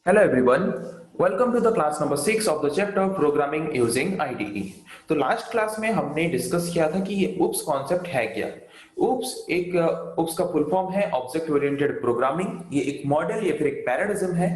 Hello everyone, welcome to the class number 6 of the chapter Programming Using IDE। तो last class में हमने discuss किया था कि ये UPS कॉन्सेप्ट है क्या। UPS का फुल फॉर्म है ऑब्जेक्ट ओरिएंटेड प्रोग्रामिंग। ये एक मॉडल या फिर एक पैराडिज्म है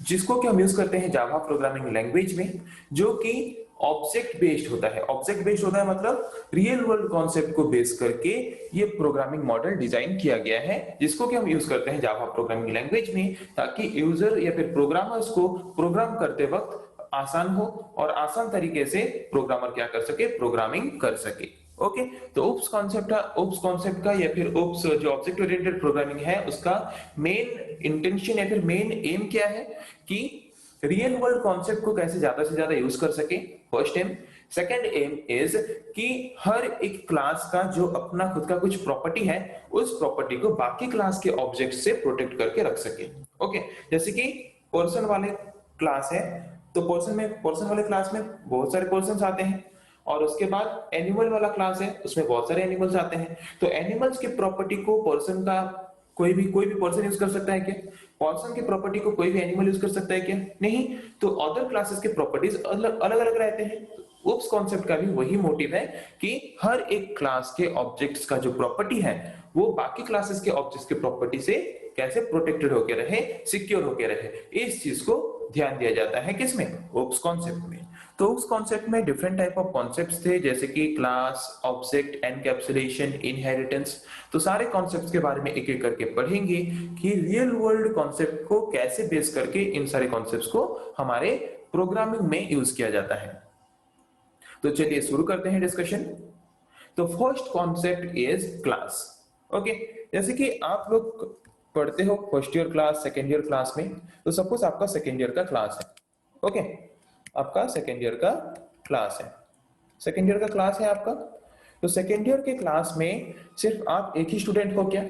जिसको कि हम यूज करते हैं जावा प्रोग्रामिंग लैंग्वेज में, जो कि ऑब्जेक्ट बेस्ड होता है। ऑब्जेक्ट बेस्ड होता है मतलब रियल वर्ल्ड कॉन्सेप्ट को बेस करके ये प्रोग्रामिंग मॉडल डिजाइन किया गया है, जिसको कि हम यूज करते हैं जावा प्रोग्रामिंग लैंग्वेज में, ताकि यूजर या फिर प्रोग्रामर्स को प्रोग्राम करते वक्त आसान हो और आसान तरीके से प्रोग्रामर क्या कर सके, प्रोग्रामिंग कर सके। ओके, तो उप्स कॉन्सेप्ट का या फिर उप्स जो ऑब्जेक्ट ओरिएंटेड प्रोग्रामिंग है उसका मेन इंटेंशन या फिर मेन एम क्या है कि रियल वर्ल्ड कॉन्सेप्ट को कैसे ज्यादा से ज्यादा यूज कर सके, first aim. Second aim is कि हर एक क्लास का जो अपना खुद का कुछ प्रॉपर्टी है, उस प्रॉपर्टी को बाकी क्लास के ऑब्जेक्ट से प्रोटेक्ट करके रख सके। ओके, जैसे कि पर्सन वाले क्लास है, तो पर्सन वाले क्लास में बहुत सारे पर्सन आते हैं, और उसके बाद एनिमल वाला क्लास है, उसमें बहुत सारे एनिमल्स आते हैं। तो एनिमल्स की प्रॉपर्टी को पर्सन का कोई भी पर्सन यूज कर सकता है क्या? पर्सन की प्रॉपर्टी को कोई भी एनिमल यूज कर सकता है क्या? नहीं। तो अदर क्लासेस के प्रॉपर्टीज अलग अलग रहते हैं। उप्स कॉन्सेप्ट का भी वही मोटिव है कि हर एक क्लास के ऑब्जेक्ट्स का जो प्रॉपर्टी है वो बाकी क्लासेस के ऑब्जेक्ट्स के प्रॉपर्टी से कैसे प्रोटेक्टेड होके रहे, सिक्योर होके रहे, इस चीज को ध्यान दिया जाता है किसमें, उप्स कॉन्सेप्ट में। तो उस कॉन्सेप्ट में डिफरेंट टाइप ऑफ कॉन्सेप्ट्स थे, जैसे कि क्लास, ऑब्जेक्ट, एनकैप्सुलेशन, इनहेरिटेंस। तो सारे कॉन्सेप्ट्स के बारे में एक एक करके पढ़ेंगे कि रियल वर्ल्ड कॉन्सेप्ट को कैसे बेस करके इन सारे कॉन्सेप्ट्स को हमारे प्रोग्रामिंग में यूज किया जाता है। तो चलिए शुरू करते हैं डिस्कशन। तो first concept is class. Okay, जैसे कि आप लोग पढ़ते हो first year class, second year class में। तो सपोज आपका सेकेंड ईयर का क्लास है। ओके, आपका सेकेंड ईयर का क्लास है, सेकेंड ईयर का क्लास है आपका। तो सेकेंड ईयर के क्लास में सिर्फ आप एक ही स्टूडेंट हो क्या?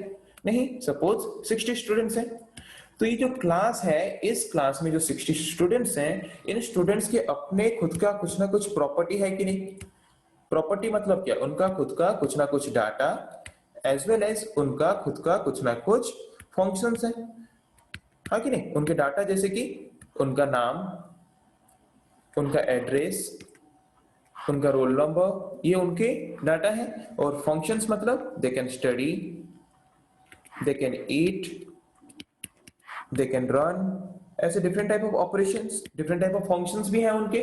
नहीं, सपोज 60 स्टूडेंट्स हैं। तो ये जो क्लास है, इस क्लास में जो 60 स्टूडेंट्स हैं, इन स्टूडेंट्स के अपने खुद का कुछ ना कुछ प्रॉपर्टी है कि नहीं? प्रॉपर्टी मतलब क्या? उनका खुद का कुछ ना कुछ डाटा, एज वेल एज उनका खुद का कुछ ना कुछ फंक्शंस है, हाँ कि नहीं? उनके डाटा जैसे कि उनका नाम, उनका एड्रेस, उनका रोल नंबर, ये उनके डाटा है। और फंक्शंस मतलब they can study, they can eat, they can run, ऐसे different type of operations, different type of functions भी हैं उनके।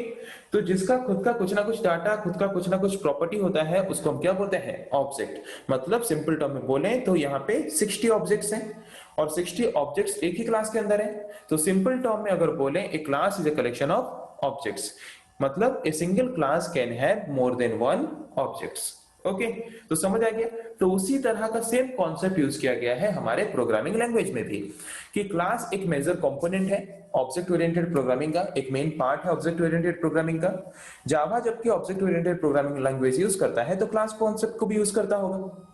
तो जिसका खुद का कुछ ना कुछ डाटा, खुद का कुछ ना कुछ प्रॉपर्टी होता है, उसको हम क्या बोलते हैं? ऑब्जेक्ट। मतलब सिंपल टर्म में बोलें तो यहाँ पे 60 ऑब्जेक्ट्स हैं, और 60 ऑब्जेक्ट्स एक ही क्लास के अंदर है। तो सिंपल टर्म में अगर बोलें, a class is a collection of objects, मतलब a single class can have more than one objects. Okay, तो समझ आ गया। तो उसी तरह का सेम कॉन्सेप्ट यूज किया गया है हमारे प्रोग्रामिंग लैंग्वेज में भी, कि क्लास एक मेजर कंपोनेंट है ऑब्जेक्ट ओरिएंटेड प्रोग्रामिंग का, एक मेन पार्ट है ऑब्जेक्ट ओरिएंटेड प्रोग्रामिंग का। जावा जबकि object oriented programming language use करता है, तो क्लास कॉन्सेप्ट को भी यूज करता होगा,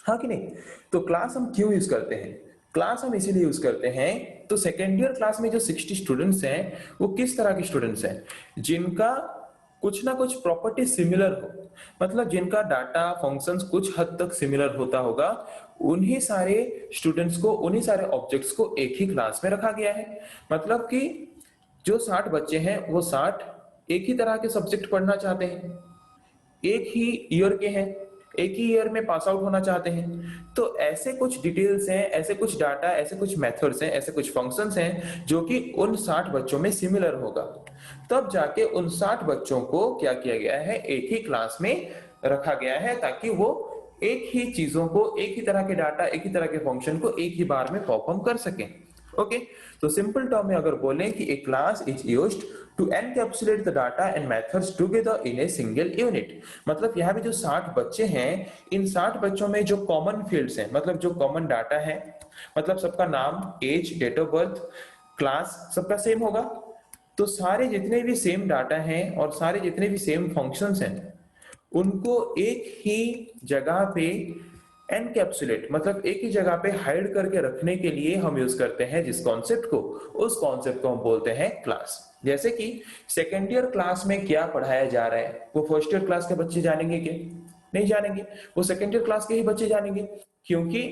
हाँ कि नहीं? तो क्लास हम क्यों यूज करते हैं? क्लास हम इसीलिए यूज करते हैं, तो सेकेंड ईयर क्लास में जो 60 स्टूडेंट्स हैं, वो किस तरह के स्टूडेंट्स हैं? जिनका कुछ ना कुछ प्रॉपर्टी सिमिलर हो, मतलब जिनका डाटा, फंक्शंस कुछ हद तक सिमिलर होता होगा, उन्हीं सारे स्टूडेंट्स को, उन्हीं सारे ऑब्जेक्ट्स को एक ही क्लास में रखा गया है। मतलब कि जो 60 बच्चे हैं, वो 60 एक ही तरह के सब्जेक्ट पढ़ना चाहते हैं, एक ही ईयर के हैं, एक ही ईयर में पास आउट होना चाहते हैं। तो ऐसे कुछ डिटेल्स हैं, ऐसे कुछ डाटा, ऐसे कुछ मेथड्स हैं, ऐसे कुछ फंक्शंस हैं जो कि उन 60 बच्चों में सिमिलर होगा। तब जाके उन 60 बच्चों को क्या किया गया है? एक ही क्लास में रखा गया है, ताकि वो एक ही चीजों को, एक ही तरह के डाटा, एक ही तरह के फंक्शन को एक ही बार में परफॉर्म कर सकें। ओके, तो सिंपल टर्म में अगर बोलें कि a class is used to encapsulate the data and methods together in a single unit. मतलब यहाँ पे जो 60 बच्चे हैं, इन 60 बच्चों में जो कॉमन फील्ड्स हैं, मतलब जो कॉमन डाटा है, मतलब सबका नाम, age, date of birth, class सबका सेम होगा। तो सारे जितने भी सेम डाटा हैं और सारे जितने भी सेम फंक्शंस हैं, उनको एक ही जगह पे एनकैप्सुलेट, मतलब एक ही जगह पे हाइड करके रखने के लिए हम यूज करते हैं जिस कॉन्सेप्ट को, उस कॉन्सेप्ट को हम बोलते हैं क्लास। जैसे कि सेकेंड ईयर क्लास में क्या पढ़ाया जा रहा है, वो फर्स्ट ईयर क्लास के बच्चे जानेंगे क्या? नहीं जानेंगे, वो सेकेंड ईयर क्लास के ही बच्चे जानेंगे, क्योंकि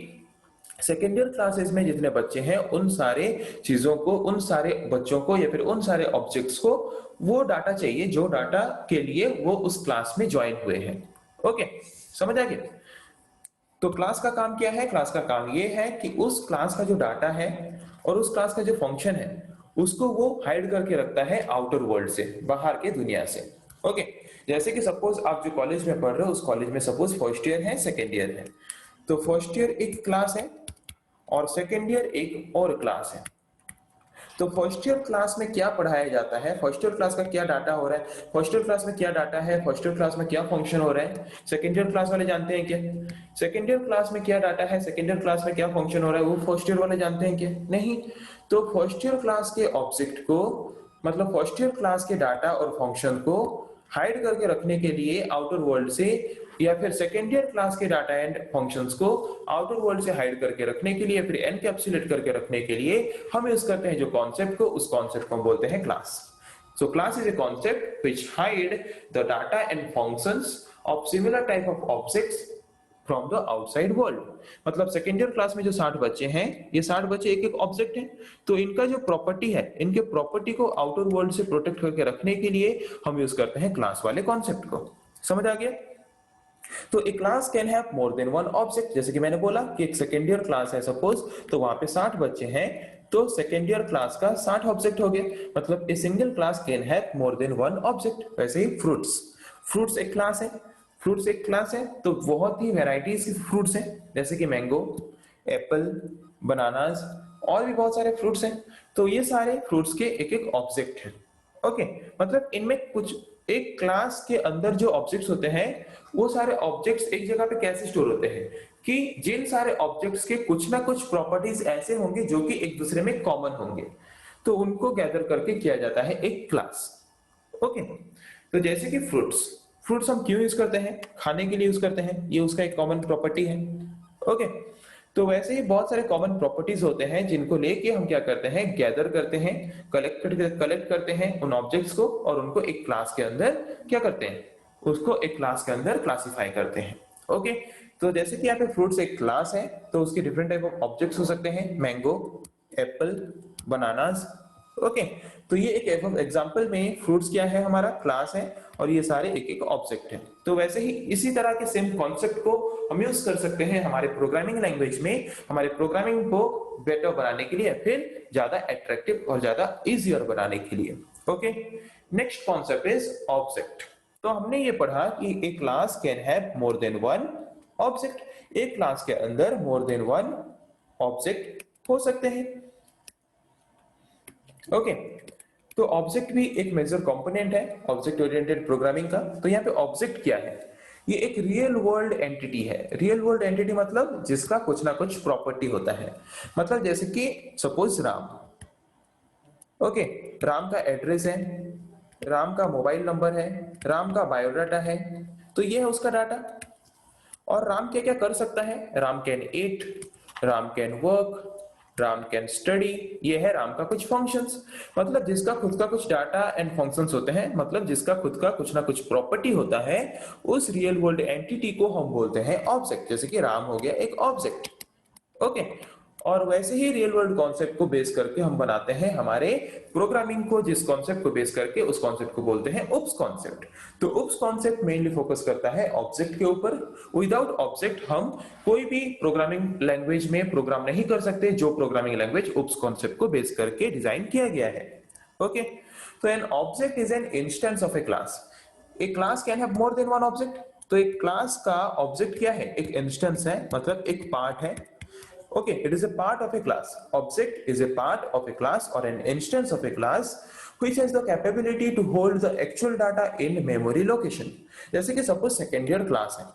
सेकेंड ईयर क्लासेस में जितने बच्चे हैं उन सारे चीजों को, उन सारे बच्चों को या फिर उन सारे ऑब्जेक्ट्स को वो डाटा चाहिए जो डाटा के लिए वो उस क्लास में ज्वाइन हुए हैं। ओके, समझ आ गया? तो क्लास का काम क्या है? क्लास का काम ये है कि उस क्लास का जो डाटा है और उस क्लास का जो फंक्शन है उसको वो हाइड करके रखता है आउटर वर्ल्ड से, बाहर के दुनिया से। ओके, जैसे कि सपोज आप जो कॉलेज में पढ़ रहे हो उस कॉलेज में सपोज फर्स्ट ईयर है, सेकेंड ईयर है। तो फर्स्ट ईयर एक क्लास है और सेकेंड ईयर एक और क्लास है। तो फर्स्ट ईयर क्लास में क्या पढ़ाया जाता है, फर्स्ट ईयर क्लास का क्या डाटा हो रहा है, फर्स्ट ईयर क्लास में क्या डाटा है, फर्स्ट ईयर क्लास में क्या फंक्शन हो रहा है, सेकेंड ईयर क्लास वाले जानते हैं क्या? सेकेंड ईयर क्लास में क्या डाटा है, सेकेंड ईयर क्लास में क्या फंक्शन हो रहा है, वो फर्स्ट ईयर वाले जानते हैं क्या? नहीं। तो फर्स्ट ईयर क्लास के ऑब्जेक्ट को, मतलब फर्स्ट ईयर क्लास के डाटा और फंक्शन को हाइड करके रखने के लिए आउटर वर्ल्ड से, या फिर सेकेंड ईयर क्लास के डाटा एंड फंक्शंस को आउटर वर्ल्ड से हाइड करके रखने के लिए, फिर एनकैप्सुलेट करके रखने के लिए हम यूज करते हैं जो कॉन्सेप्ट को, उस कॉन्सेप्ट को हम बोलते हैं class. So class is a concept which hide the data and functions of similar type of objects from the outside world. मतलब सेकेंड ईयर क्लास में जो 60 बच्चे हैं, ये 60 बच्चे एक एक ऑब्जेक्ट हैं, तो इनका जो प्रॉपर्टी है, इनके प्रॉपर्टी को आउटर वर्ल्ड से प्रोटेक्ट करके रखने के लिए हम यूज करते हैं क्लास वाले कॉन्सेप्ट को। समझ आ गया? तो एक class can have more than one object. जैसे कि मैंने बोला कि एक सेकेंड ईयर क्लास है सपोज, तो वहां पे 60 बच्चे हैं, तो सेकेंड ईयर क्लास का 60 ऑब्जेक्ट हो गए, मतलब a single class can have more than one object. वैसे ही फ्रूट्स, फ्रूट्स एक क्लास है, फ्रूट्स एक क्लास है, तो बहुत ही वेराइटीज की फ्रूट्स हैं, जैसे कि मैंगो, एप्पल, बनानास, और भी बहुत सारे फ्रूट्स हैं। तो ये सारे फ्रूट्स के एक एक ऑब्जेक्ट हैं। ओके, मतलब इनमें कुछ, एक क्लास के अंदर जो ऑब्जेक्ट्स होते हैं वो सारे ऑब्जेक्ट्स एक जगह पे कैसे स्टोर होते हैं कि जिन सारे ऑब्जेक्ट्स के कुछ ना कुछ प्रॉपर्टीज ऐसे होंगे जो कि एक दूसरे में कॉमन होंगे, तो उनको गैदर करके किया जाता है एक क्लास। ओके, तो जैसे कि फ्रूट्स, फ्रूट्स हम क्यों यूज करते हैं? खाने के लिए यूज करते हैं, ये उसका एक कॉमन प्रॉपर्टी है। ओके, तो वैसे ही बहुत सारे कॉमन प्रॉपर्टीज होते हैं जिनको लेके हम क्या करते हैं, गैदर करते हैं, कलेक्ट करते हैं उन ऑब्जेक्ट्स को, और उनको एक क्लास के अंदर क्या करते हैं, उसको एक क्लास के अंदर क्लासिफाई करते हैं। ओके, तो जैसे कि यहाँ पे फ्रूट्स एक क्लास है, तो उसके डिफरेंट टाइप ऑफ ऑब्जेक्ट्स हो सकते हैं, मैंगो, एप्पल, बनानास। ओके, तो ये एक एग्जांपल में फ्रूट्स क्या है, हमारा क्लास है, और ये सारे एक एक ऑब्जेक्ट है। तो वैसे ही इसी तरह के सेम कॉन्सेप्ट को हम यूज कर सकते हैं हमारे प्रोग्रामिंग लैंग्वेज में, हमारे प्रोग्रामिंग को बेटर बनाने के लिए, फिर ज्यादा अट्रैक्टिव और ज्यादा इजियर बनाने के लिए। Okay, next concept is object. तो हमने ये पढ़ा कि एक class can have more than one object, एक क्लास के अंदर मोर देन वन ऑब्जेक्ट हो सकते हैं। ओके, तो ऑब्जेक्ट भी एक मेजर कंपोनेंट है ऑब्जेक्ट ओरिएंटेड प्रोग्रामिंग का। तो यहाँ पे ऑब्जेक्ट क्या है? ये एक रियल वर्ल्ड एंटिटी है। रियल वर्ल्ड एंटिटी मतलब जिसका कुछ ना कुछ प्रॉपर्टी होता है। मतलब जैसे कि सपोज राम। ओके, राम का एड्रेस है, राम का मोबाइल नंबर है, राम का बायोडाटा है, तो ये है उसका डाटा। और राम क्या क्या कर सकता है? Ram can eat, Ram can work, Ram can study, ये है राम का कुछ फंक्शंस। मतलब जिसका खुद का कुछ डाटा एंड फंक्शंस होते हैं, मतलब जिसका खुद का कुछ ना कुछ प्रॉपर्टी होता है, उस रियल वर्ल्ड एंटिटी को हम बोलते हैं ऑब्जेक्ट। जैसे कि राम हो गया एक ऑब्जेक्ट। ओके, और वैसे ही रियल वर्ल्ड कॉन्सेप्ट को बेस करके हम बनाते हैं हमारे प्रोग्रामिंग को, जिस कॉन्सेप्ट को बेस करके उस कॉन्सेप्ट को बोलते हैं उप्स कॉन्सेप्ट। तो उप्स कॉन्सेप्ट मेनली फोकस करता है ऑब्जेक्ट के ऊपर। विदाउट ऑब्जेक्ट हम कोई भी प्रोग्रामिंग लैंग्वेज में प्रोग्राम नहीं कर सकते, जो प्रोग्रामिंग लैंग्वेज उप्स कॉन्सेप्ट को बेस करके डिजाइन किया गया है। ओके, तो an object is an instance of A class. A class can have more than one object. तो एक क्लास का ऑब्जेक्ट क्या है? एक इंस्टेंस है, मतलब एक पार्ट है। Okay, it is a part of a class. Object is a part of a class or an instance of a class which has the capability to hold the actual data in memory location. जैसे कि suppose second year class है,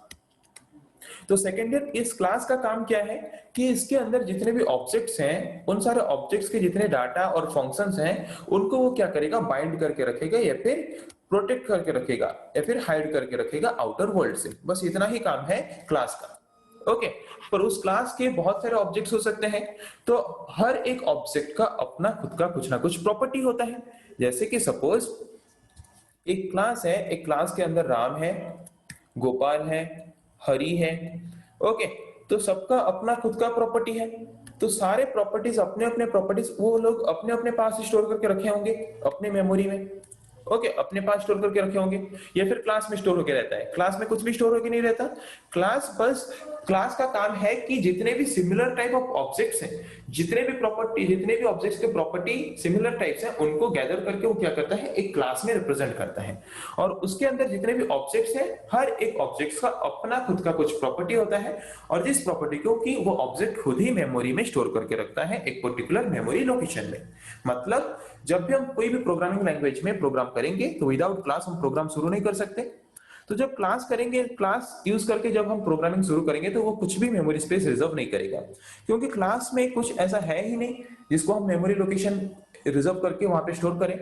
तो second year इस class का काम क्या है कि इसके अंदर जितने भी ऑब्जेक्ट्स हैं, उन सारे ऑब्जेक्ट्स के जितने डाटा और फंक्शंस हैं, उनको वो क्या करेगा, बाइंड करके रखेगा, या फिर प्रोटेक्ट करके रखेगा, या फिर हाइड करके रखेगा आउटर वर्ल्ड से। बस इतना ही काम है क्लास का। ओके, पर उस क्लास के बहुत सारे ऑब्जेक्ट्स हो सकते हैं, तो हर एक ऑब्जेक्ट का अपना खुद का कुछ ना कुछ प्रॉपर्टी होता है। जैसे कि सपोज एक क्लास है, एक क्लास के अंदर राम है, गोपाल है, हरि है। ओके, तो सबका अपना खुद का प्रॉपर्टी है, तो सारे प्रॉपर्टीज अपने अपने प्रॉपर्टीज वो लोग अपने अपने पास स्टोर करके रखे होंगे अपने मेमोरी में। ओके, अपने पास स्टोर करके रखे होंगे, या फिर क्लास में स्टोर होके रहता है। क्लास में कुछ भी स्टोर होके नहीं रहता। क्लास बस क्लास का काम है कि जितने भी सिमिलर टाइप ऑफ ऑब्जेक्ट्स हैं, जितने भी ऑब्जेक्ट्स के प्रॉपर्टी सिमिलर टाइप्स हैं, उनको गैदर करके वो क्या करता है, एक क्लास में रिप्रेजेंट करता है। और उसके अंदर जितने भी ऑब्जेक्ट्स हैं, हर एक ऑब्जेक्ट्स का अपना खुद का कुछ प्रॉपर्टी होता है, और जिस प्रॉपर्टी को कि वो ऑब्जेक्ट खुद ही मेमोरी में स्टोर करके रखता है एक पर्टिकुलर मेमोरी लोकेशन में। मतलब जब भी हम कोई भी प्रोग्रामिंग लैंग्वेज में प्रोग्राम करेंगे तो विदाउट क्लास हम प्रोग्राम शुरू नहीं कर सकते। तो जब क्लास करेंगे, क्लास यूज करके जब हम प्रोग्रामिंग शुरू करेंगे तो वो कुछ भी मेमोरी स्पेस रिजर्व नहीं करेगा, क्योंकि क्लास में कुछ ऐसा है ही नहीं जिसको हम मेमोरी लोकेशन रिजर्व करके वहां पे स्टोर करें।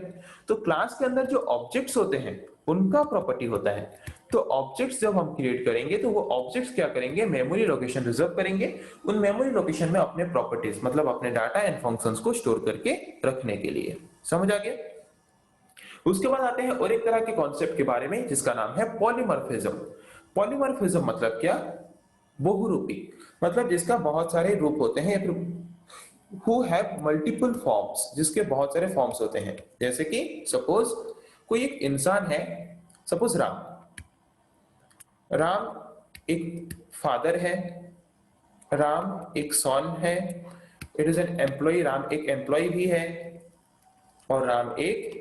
तो क्लास के अंदर जो ऑब्जेक्ट्स होते हैं उनका प्रॉपर्टी होता है। तो ऑब्जेक्ट्स जब हम क्रिएट करेंगे तो वो ऑब्जेक्ट्स क्या करेंगे, मेमोरी लोकेशन रिजर्व करेंगे, उन मेमोरी लोकेशन में अपने प्रॉपर्टीज मतलब अपने डाटा एंड फंक्शंस को स्टोर करके रखने के लिए। समझ आ गया? उसके बाद आते हैं और एक तरह के कॉन्सेप्ट के बारे में जिसका नाम है पॉलीमॉर्फिज्म। पॉलीमॉर्फिज्म मतलब क्या? बहुरूपी, मतलब जिसका बहुत सारे रूप होते हैं, या फिर हु हैव मल्टीपल फॉर्म्स, जिसके बहुत सारे फॉर्म्स होते हैं। जैसे कि सपोज कोई एक इंसान है, सपोज राम। राम एक फादर है, राम एक सन है, it is an employ, Ram एक एम्प्लॉय भी है, और राम एक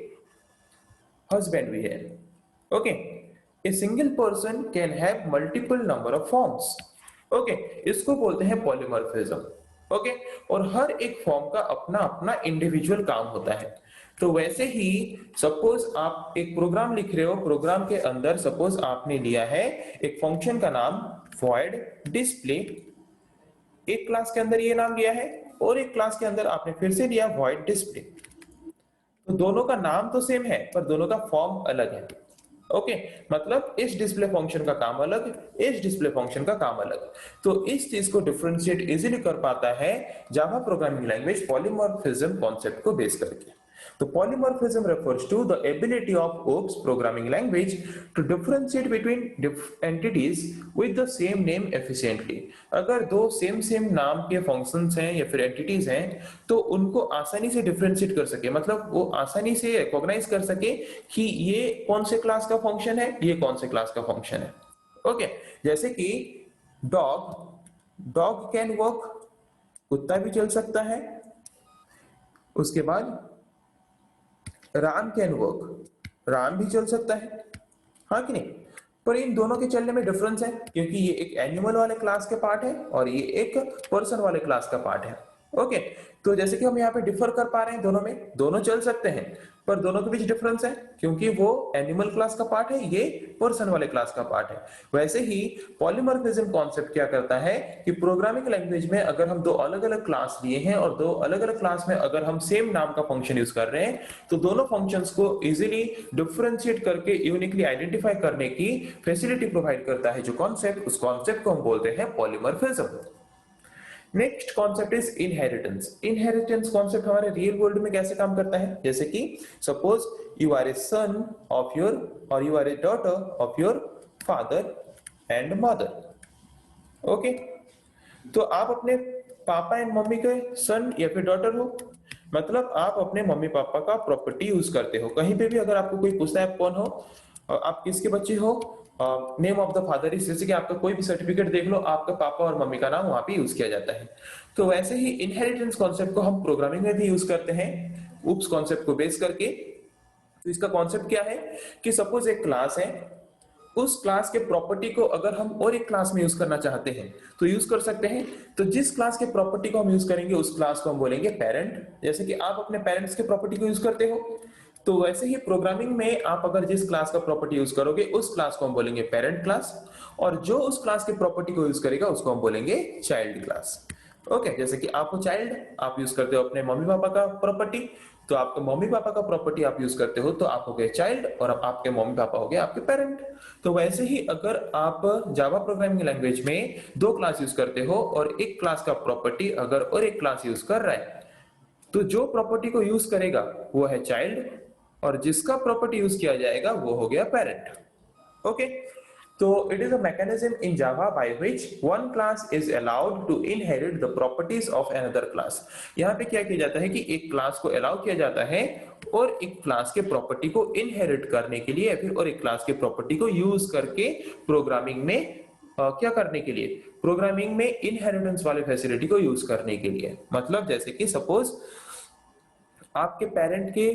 हस्बैंड भी है। Okay, a single person can have multiple number of forms. Okay, इसको बोलते हैं पॉलीमॉर्फिज्म। ओके, और हर एक फॉर्म का अपना अपना इंडिविजुअल काम होता है। तो वैसे ही सपोज आप एक प्रोग्राम लिख रहे हो, प्रोग्राम के अंदर सपोज आपने लिया है एक फंक्शन का नाम void display। एक क्लास के अंदर ये नाम लिया है, और एक क्लास के अंदर आपने फिर से लिया void display। तो दोनों का नाम तो सेम है पर दोनों का फॉर्म अलग है। ओके, मतलब इस डिस्प्ले फंक्शन का काम अलग, इस डिस्प्ले फंक्शन का काम अलग। तो इस चीज को डिफरेंशिएट इजीली कर पाता है Java programming language polymorphism concept को बेस करके। तो polymorphism refers to the ability of OOPS programming language to differentiate between entities with the same name efficiently। अगर दो सेम नाम के फंक्शंस हैं या फिर एंटिटीज हैं तो उनको आसानी से डिफरेंशिएट कर सके, मतलब वो आसानी से रिकॉग्नाइज कर सके कि ये कौन से क्लास का फंक्शन है, ये कौन से क्लास का फंक्शन है। ओके, जैसे कि डॉग कैन वॉक, कुत्ता भी चल सकता है। उसके बाद राम कैन वर्क, राम भी चल सकता है, हाँ कि नहीं? पर इन दोनों के चलने में डिफरेंस है, क्योंकि ये एक एनिमल वाले क्लास के पार्ट है और ये एक पर्सन वाले क्लास का पार्ट है। ओके, तो जैसे कि हम यहाँ पे डिफर कर पा रहे हैं दोनों में, दोनों चल सकते हैं पर दोनों के बीच डिफरेंस है, क्योंकि वो एनिमल क्लास का पार्ट है, ये पर्सन वाले क्लास का पार्ट है। वैसे ही पॉलीमॉर्फिज्म कॉन्सेप्ट क्या करता है कि प्रोग्रामिंग लैंग्वेज में अगर हम दो अलग अलग क्लास लिए हैं और दो अलग अलग क्लास में अगर हम सेम नाम का फंक्शन यूज कर रहे हैं तो दोनों फंक्शंस को इजीली डिफरेंशिएट करके यूनिकली आइडेंटिफाई करने की फैसिलिटी प्रोवाइड करता है जो कॉन्सेप्ट, उस कॉन्सेप्ट को हम बोलते हैं polymorphism. Next concept is inheritance. Inheritance concept हमारे रियल वर्ल्ड में कैसे काम करता है? जैसे कि suppose you are a son of your और you are a daughter of your father and mother. Okay, तो आप अपने पापा एंड मम्मी के सन या फिर डॉटर हो, मतलब आप अपने मम्मी पापा का प्रॉपर्टी यूज करते हो। कहीं पे भी अगर आपको कोई पूछता है आप कौन हो, आप किसके बच्चे हो, name of the father is, जैसे कि आपका कोई भी सर्टिफिकेट देख लो, आपका पापा और मम्मी का नाम वहां पे यूज किया जाता है। तो वैसे ही इनहेरिटेंस कॉन्सेप्ट को हम प्रोग्रामिंग में भी यूज करते हैं उप्स कॉन्सेप्ट को बेस करके। तो इसका कॉन्सेप्ट क्या है कि सपोज एक क्लास है, उस क्लास के प्रॉपर्टी को अगर हम और एक क्लास में यूज करना चाहते हैं तो यूज कर सकते हैं। तो जिस क्लास के प्रॉपर्टी को हम यूज करेंगे उस क्लास को हम बोलेंगे पेरेंट। जैसे कि आप अपने पेरेंट्स के प्रॉपर्टी को यूज करते हो, तो वैसे ही प्रोग्रामिंग में आप अगर जिस क्लास का प्रॉपर्टी यूज करोगे उस क्लास को हम बोलेंगे पेरेंट क्लास, और जो उस क्लास के प्रॉपर्टी को यूज करेगा उसको हम बोलेंगे चाइल्ड क्लास। ओके, जैसे कि आप हो चाइल्ड, आप यूज करते हो अपने मम्मी पापा का प्रॉपर्टी, तो आपके मम्मी पापा का प्रॉपर्टी आप यूज करते हो तो आप हो गए चाइल्ड, और आपके मम्मी पापा हो गए आपके पेरेंट। तो वैसे ही अगर आप जावा प्रोग्रामिंग लैंग्वेज में दो क्लास यूज करते हो और एक क्लास का प्रॉपर्टी अगर और एक क्लास यूज कर रहा है, तो जो प्रॉपर्टी को यूज करेगा वो है चाइल्ड, और जिसका प्रॉपर्टी यूज किया जाएगा वो हो गया पेरेंट। ओके, तो it is a mechanism in Java by which one class is allowed to inherit the properties of another class। यहाँ पे क्या किया जाता है कि एक क्लास को अलाउ किया जाता है और एक क्लास के प्रॉपर्टी को इनहेरिट करने के लिए या फिर और एक क्लास के प्रॉपर्टी को यूज करके प्रोग्रामिंग में क्या करने के लिए, प्रोग्रामिंग में इनहेरिटेंस वाले फैसिलिटी को यूज करने के लिए। मतलब जैसे कि सपोज आपके पेरेंट के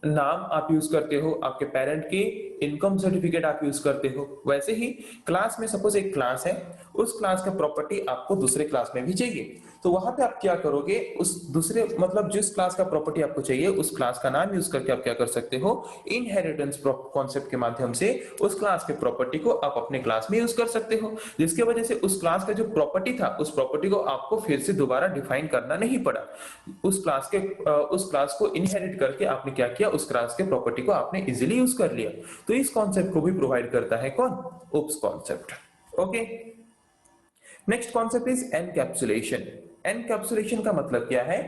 नाम आप यूज करते हो, आपके पेरेंट के इनकम सर्टिफिकेट आप यूज करते हो, वैसे ही क्लास में सपोज एक क्लास है, उस क्लास का प्रॉपर्टी आपको दूसरे क्लास में भी चाहिए, तो वहां पे आप क्या करोगे, उस दूसरे मतलब जिस क्लास का प्रॉपर्टी आपको चाहिए उस क्लास का नाम यूज करके आप क्या कर सकते हो, इनहेरिटेंस कॉन्सेप्ट के माध्यम से उस क्लास के प्रॉपर्टी को आप अपने क्लास में यूज कर सकते हो, जिसकी वजह से उस क्लास का जो प्रॉपर्टी था उस प्रॉपर्टी को आपको फिर से दोबारा डिफाइन करना नहीं पड़ा। उस क्लास को इनहेरिट करके आपने क्या किया, उस क्लास के प्रॉपर्टी को आपने इजीली यूज कर लिया। तो इस कॉन्सेप्ट को भी प्रोवाइड करता है कौन, OOPs concept. Okay, next concept is encapsulation. Encapsulation का मतलब क्या है,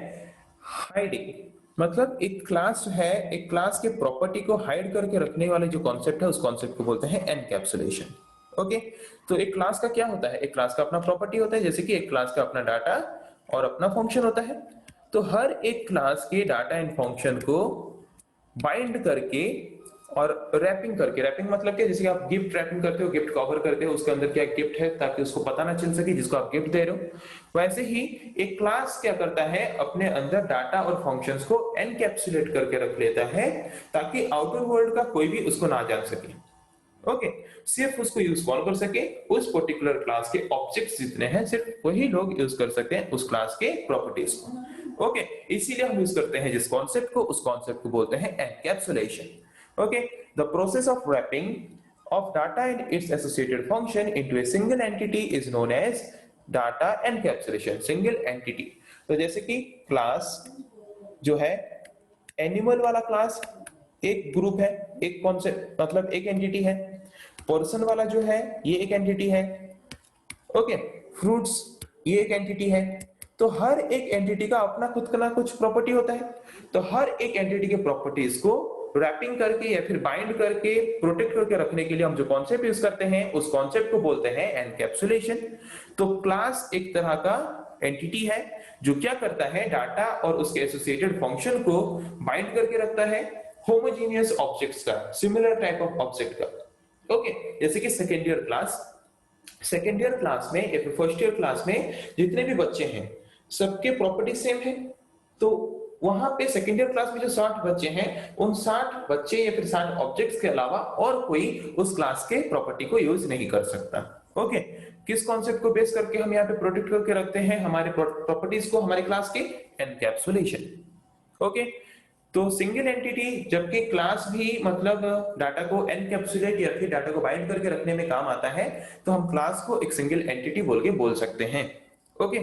हाइडिंग। मतलब एक क्लास है, एक क्लास के प्रॉपर्टी को हाइड करके रखने वाले जो कॉन्सेप्ट है उस कॉन्सेप्ट को बोलते हैं एनकैप्सुलेशन। ओके, तो एक क्लास का क्या होता है, एक क्लास का अपना प्रॉपर्टी होता है, जैसे कि एक क्लास का अपना डाटा और अपना फंक्शन होता है। तो हर एक क्लास के डाटा एंड फंक्शन को बाइंड करके और रैपिंग करके, रैपिंग मतलब क्या, जैसे आप गिफ्ट रैपिंग करते हो, गिफ्ट कवर करते हो, उसके अंदर क्या गिफ्ट है ताकि उसको पता ना चल सके जिसको आप गिफ्ट दे रहे हो, वैसे ही एक क्लास क्या करता है, अपने अंदर डाटा और फंक्शंस को एनकैप्सुलेट करके रख लेता है ताकि आउटर वर्ल्ड का कोई भी उसको ना जान सके। ओके, सिर्फ उसको यूज कौन कर सके, उस पर्टिकुलर क्लास के ऑब्जेक्ट्स जितने हैं सिर्फ वही लोग यूज कर सकते हैं उस क्लास के प्रॉपर्टीज को। ओके, इसीलिए हम यूज करते हैं जिस कॉन्सेप्ट को, उस कॉन्सेप्ट को बोलते हैं encapsulation. Okay, the process of wrapping of data and its associated function into a single entity is known as data encapsulation, single entity। तो जैसे कि क्लास जो है, एनिमल वाला क्लास एक ग्रुप है, एक कॉन्सेप्ट मतलब एक एंटिटी है, पर्सन वाला जो है ये एक एंटिटी है, ओके, फ्रूट्स ये एक एंटिटी है। तो हर एक एंटिटी का अपना खुद का ना कुछ प्रॉपर्टी होता है, तो हर एक एंटिटी के प्रॉपर्टीज को रैपिंग करके या फिर बाइंड करके प्रोटेक्ट करके रखने के लिए हम जो कॉन्सेप्ट यूज करते हैं उस कॉन्सेप्ट को बोलते हैं एनकैप्सुलेशन। तो क्लास एक तरह का एंटिटी है जो क्या करता है, डाटा और उसके एसोसिएटेड फंक्शन को बाइंड करके रखता है होमोजेनियस ऑब्जेक्ट्स का, सिमिलर टाइप ऑफ ऑब्जेक्ट का। ओके, जैसे कि सेकेंड ईयर क्लास में या फिर फर्स्ट ईयर क्लास में जितने भी बच्चे हैं सबके प्रॉपर्टी सेम है। तो वहां पे सेकेंड ईयर क्लास में जो 60 बच्चे हैं, उन 60 बच्चे या फिर 60 ऑब्जेक्ट्स के अलावा और कोई उस क्लास के प्रॉपर्टी को यूज नहीं कर सकता। ओके, किस कॉन्सेप्ट को बेस करके हम यहाँ पे प्रोटेक्ट करके रखते हैं हमारे प्रॉपर्टीज को, हमारे क्लास के, एनकैप्सुलेशन। ओके, तो सिंगल एंटिटी, जबकि क्लास भी मतलब डाटा को एनकैप्सुलेट या फिर डाटा को बाइंड करके रखने में काम आता है, तो हम क्लास को एक सिंगल एंटिटी बोल के बोल सकते हैं। Okay,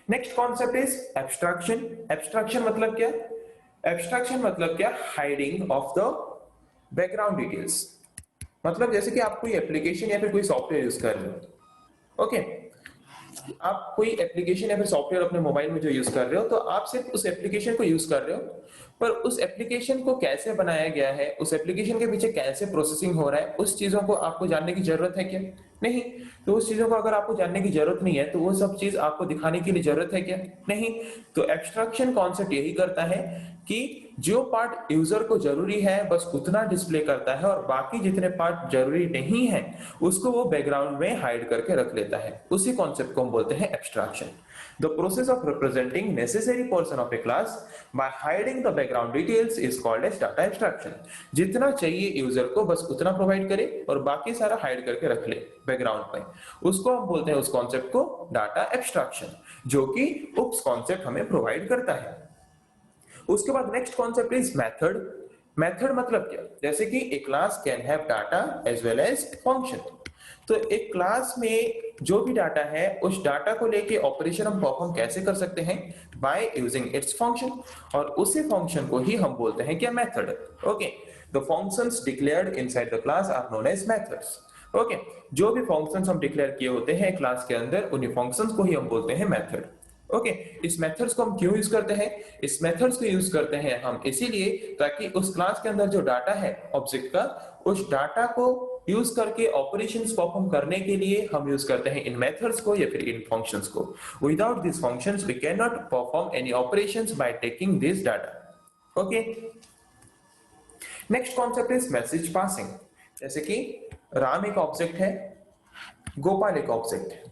next concept is abstraction. Abstraction मतलब क्या, एब्स्ट्रैक्शन मतलब क्या, hiding of the background details. मतलब जैसे कि आप कोई एप्लीकेशन या फिर कोई सॉफ्टवेयर यूज कर रहे हो, ओके, आप कोई एप्लीकेशन या फिर सॉफ्टवेयर अपने मोबाइल में जो यूज कर रहे हो, तो आप सिर्फ उस एप्लीकेशन को यूज कर रहे हो, पर उस एप्लीकेशन को कैसे बनाया गया है, उस एप्लीकेशन के पीछे कैसे प्रोसेसिंग हो रहा है, उस चीजों को आपको जानने की जरूरत है क्या, नहीं। तो उस चीजों को अगर आपको जानने की जरूरत नहीं है तो वो सब चीज आपको दिखाने के लिए जरूरत है क्या, नहीं। तो एब्स्ट्रैक्शन कॉन्सेप्ट यही करता है कि जो पार्ट यूजर को जरूरी है बस उतना डिस्प्ले करता है और बाकी जितने पार्ट जरूरी नहीं है उसको वो बैकग्राउंड में हाइड करके रख लेता है। उसी कॉन्सेप्ट को हम बोलते हैं abstraction. The process of representing necessary portion of a class by hiding the background details is called as data abstraction। जितना चाहिए यूजर को बस उतना प्रोवाइड करे और बाकी सारा हाइड करके रख ले बैकग्राउंड में, उसको हम बोलते हैं, उस कॉन्सेप्ट को डाटा एब्स्ट्रैक्शन, जो कि उप्स कॉन्सेप्ट हमें प्रोवाइड करता है। उसके बाद next concept is method. Method मतलब क्या, जैसे कि a class can have data as well as function. तो एक क्लास में जो भी डाटा है उस डाटा को लेके ऑपरेशन हम परफॉर्म कैसे कर सकते हैं, बाय यूजिंग इट्स फंक्शन, और उसी फंक्शन को ही हम बोलते हैं क्या, method. Okay, the functions declared inside the class are known as methods. Okay, जो भी फंक्शंस हम डिक्लेयर किए होते हैं क्लास के अंदर उन्हीं फंक्शंस को ही हम बोलते हैं मेथड। ओके, इस मेथड्स को हम क्यों यूज करते हैं? इस मेथड्स को यूज करते हैं हम इसीलिए ताकि उस क्लास के अंदर जो डाटा है ऑब्जेक्ट का, उस डाटा को यूज करके ऑपरेशंस परफॉर्म करने के लिए हम यूज करते हैं इन मेथड्स को या फिर इन फंक्शंस को। Without this functions we can not perform any operations by taking this data. Okay, next concept is message passing. जैसे कि राम एक ऑब्जेक्ट है, गोपाल एक ऑब्जेक्ट है,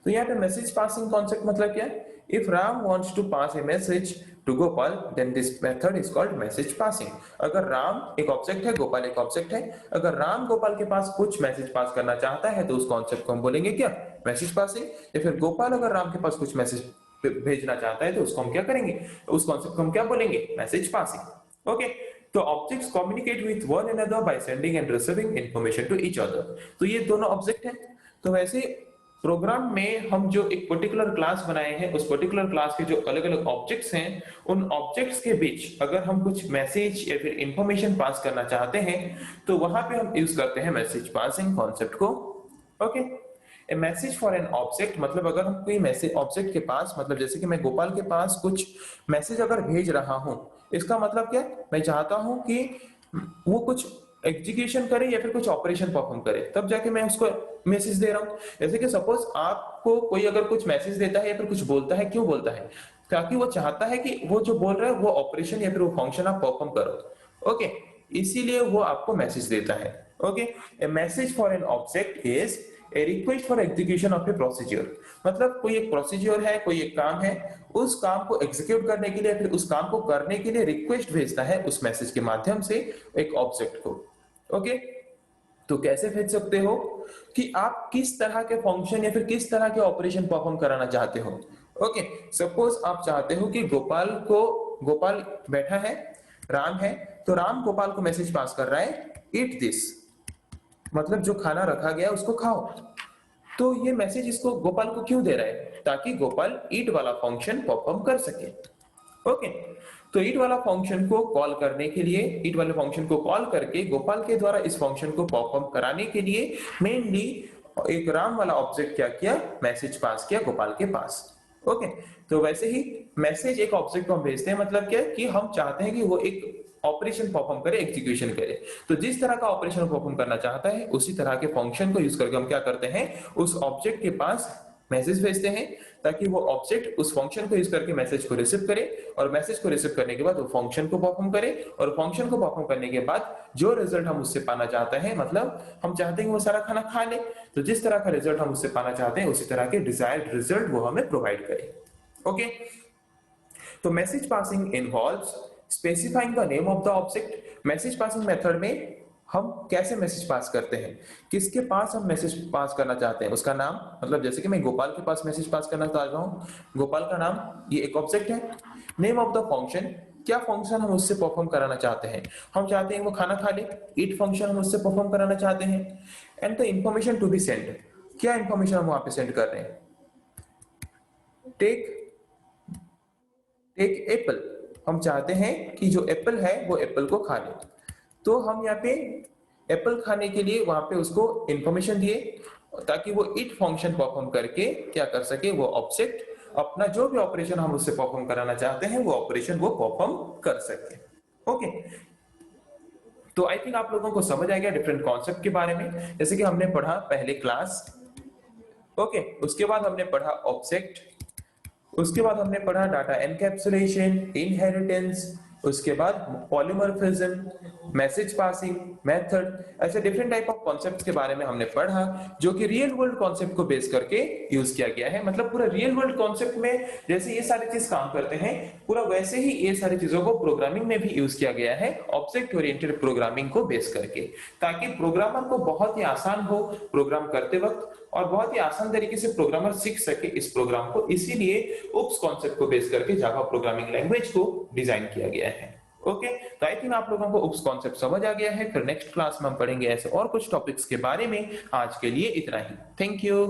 तो यहाँ पे मैसेज पासिंग कॉन्सेप्ट मतलब क्या है? If Ram wants to pass a message to Gopal then this method is called message passing. अगर राम एक ऑब्जेक्ट है, गोपाल एक ऑब्जेक्ट है, अगर राम गोपाल के पास कुछ मैसेज पास करना चाहता है तो उस कॉन्सेप्ट को हम बोलेंगे क्या? Message passing. या फिर गोपाल अगर राम के पास कुछ मैसेज भेजना चाहता है तो उसको हम क्या करेंगे? उस कॉन्सेप्ट को हम क्या बोलेंगे? Message passing. ओके, तो objects communicate with one another by sending and receiving information to each other. तो ये दोनों ऑब्जेक्ट हैं। तो वैसे प्रोग्राम में हम जो एक पर्टिकुलर क्लास बनाए हैं, उस पर्टिकुलर क्लास के जो अलग अलग ऑब्जेक्ट्स हैं, उन ऑब्जेक्ट्स के बीच अगर हम कुछ मैसेज या फिर इंफॉर्मेशन पास करना चाहते हैं तो वहां पे हम यूज करते हैं मैसेज पासिंग कॉन्सेप्ट को। Okay, A message for an object मतलब अगर हम कोई मैसेज ऑब्जेक्ट के पास, मतलब जैसे कि मैं गोपाल के पास कुछ मैसेज अगर भेज रहा हूं, इसका मतलब क्या? मैं चाहता हूं कि वो कुछ एग्जीक्यूशन करे या फिर कुछ ऑपरेशन परफॉर्म करे, तब जाके मैं उसको मैसेज दे रहा हूं। जैसे कि सपोज आपको कोई अगर कुछ मैसेज देता है या फिर कुछ बोलता है, क्यों बोलता है? ताकि वो चाहता है कि वो जो बोल रहा है वो ऑपरेशन या फिर वो फंक्शन आप परफॉर्म करो। ओके, इसीलिए वो आपको मैसेज देता है। Okay, A message for an object is a request for execution of A procedure. मतलब कोई एक प्रोसीजर है, कोई एक काम है, उस काम को एग्जीक्यूट करने के लिए फिर उस काम को करने के लिए रिक्वेस्ट भेजता है उस मैसेज के माध्यम से एक ऑब्जेक्ट को। ओके, तो कैसे भेज सकते हो कि आप किस तरह के फंक्शन या फिर किस तरह के ऑपरेशन परफॉर्म कराना चाहते हो। ओके, सपोज आप चाहते हो कि गोपाल बैठा है, राम है, तो राम गोपाल को मैसेज पास कर रहा है ईट दिस, मतलब जो खाना रखा गया उसको खाओ। तो ये मैसेज इसको गोपाल को क्यों दे रहा है? ताकि गोपाल ईट वाला फंक्शन परफॉर्म कर सके। ओके, तो ईट वाला फंक्शन को कॉल करने के लिए, ईट वाले फंक्शन को कॉल करके गोपाल के द्वारा इस फंक्शन को परफॉर्म कराने के लिए मेनली एक राम वाला ऑब्जेक्ट क्या किया? मैसेज पास किया गोपाल के पास। ओके, तो वैसे ही मैसेज एक ऑब्जेक्ट को हम भेजते हैं, मतलब क्या कि हम चाहते हैं कि वो एक ऑपरेशन परफॉर्म करे, एग्जीक्यूशन करे। तो जिस तरह का ऑपरेशन परफॉर्म करना चाहता है उसी तरह के फंक्शन को यूज करके हम क्या करते हैं? उस ऑब्जेक्ट के पास मैसेज भेजते हैं ताकि वो ऑब्जेक्ट उस फंक्शन को यूज करके मैसेज को रिसीव करे, और मैसेज को रिसीव करने के बाद वो फंक्शन को परफॉर्म करे, और फंक्शन को परफॉर्म करने के बाद जो रिजल्ट हम उससे पाना चाहते हैं, मतलब हम चाहते हैं कि वो सारा खाना खा ले, तो जिस तरह का रिजल्ट हम उससे पाना चाहते हैं उसी तरह के डिजायर्ड रिजल्ट वो हमें प्रोवाइड करे। ओके, तो message passing involves specifying the name of the object. Message passing method में हम कैसे मैसेज पास करते हैं, किसके पास हम मैसेज पास करना चाहते हैं, उसका नाम, मतलब जैसे कि मैं गोपाल के पास मैसेज पास करना चाह रहा हूं, गोपाल का नाम, ये एक ऑब्जेक्ट है। नेम ऑफ द फंक्शन, क्या फंक्शन हम उससे परफॉर्म कराना चाहते हैं, हम चाहते हैं वो खाना खा ले, ईट फंक्शन हम उससे परफॉर्म कराना चाहते हैं। And the information to be send, क्या इंफॉर्मेशन हम वहां पे सेंड कर रहे हैं? टेक टेक एप्पल, हम चाहते हैं कि जो एप्पल है वो एप्पल को खा ले, तो हम यहाँ पे एप्पल खाने के लिए वहां पे उसको इंफॉर्मेशन दिए ताकि वो इट फंक्शन परफॉर्म करके क्या कर सके, वो ऑब्जेक्ट अपना जो भी ऑपरेशन हम उससे परफॉर्म कराना चाहते हैं वो ऑपरेशन वो परफॉर्म कर सके। ओके, तो आई थिंक आप लोगों को समझ आ गया डिफरेंट कॉन्सेप्ट के बारे में, जैसे कि हमने पढ़ा पहले क्लास। ओके, उसके बाद हमने पढ़ा ऑब्जेक्ट, उसके बाद हमने पढ़ा डाटा एनकैप्सुलेशन, इनहेरिटेंस, उसके बाद पॉलीमॉर्फिज्म, मैसेज पासिंग मेथड, ऐसे डिफरेंट टाइप ऑफ कॉन्सेप्ट्स के बारे में हमने पढ़ा जो कि रियल वर्ल्ड कॉन्सेप्ट को बेस करके यूज किया गया है। मतलब पूरा रियल वर्ल्ड कॉन्सेप्ट में जैसे ये सारी चीज काम करते हैं, पूरा वैसे ही ये सारी चीजों को प्रोग्रामिंग में भी यूज किया गया है, ऑब्जेक्ट ओरिएंटेड प्रोग्रामिंग को बेस करके, ताकि प्रोग्रामर को बहुत ही आसान हो प्रोग्राम करते वक्त और बहुत ही आसान तरीके से प्रोग्रामर सीख सके इस प्रोग्राम को। इसीलिए उप्स कॉन्सेप्ट को बेस करके जावा प्रोग्रामिंग लैंग्वेज को डिजाइन किया गया है। ओके, तो आई थिंक आप लोगों को उप्स कॉन्सेप्ट समझ आ गया है। फिर नेक्स्ट क्लास में हम पढ़ेंगे ऐसे और कुछ टॉपिक्स के बारे में। आज के लिए इतना ही, थैंक यू।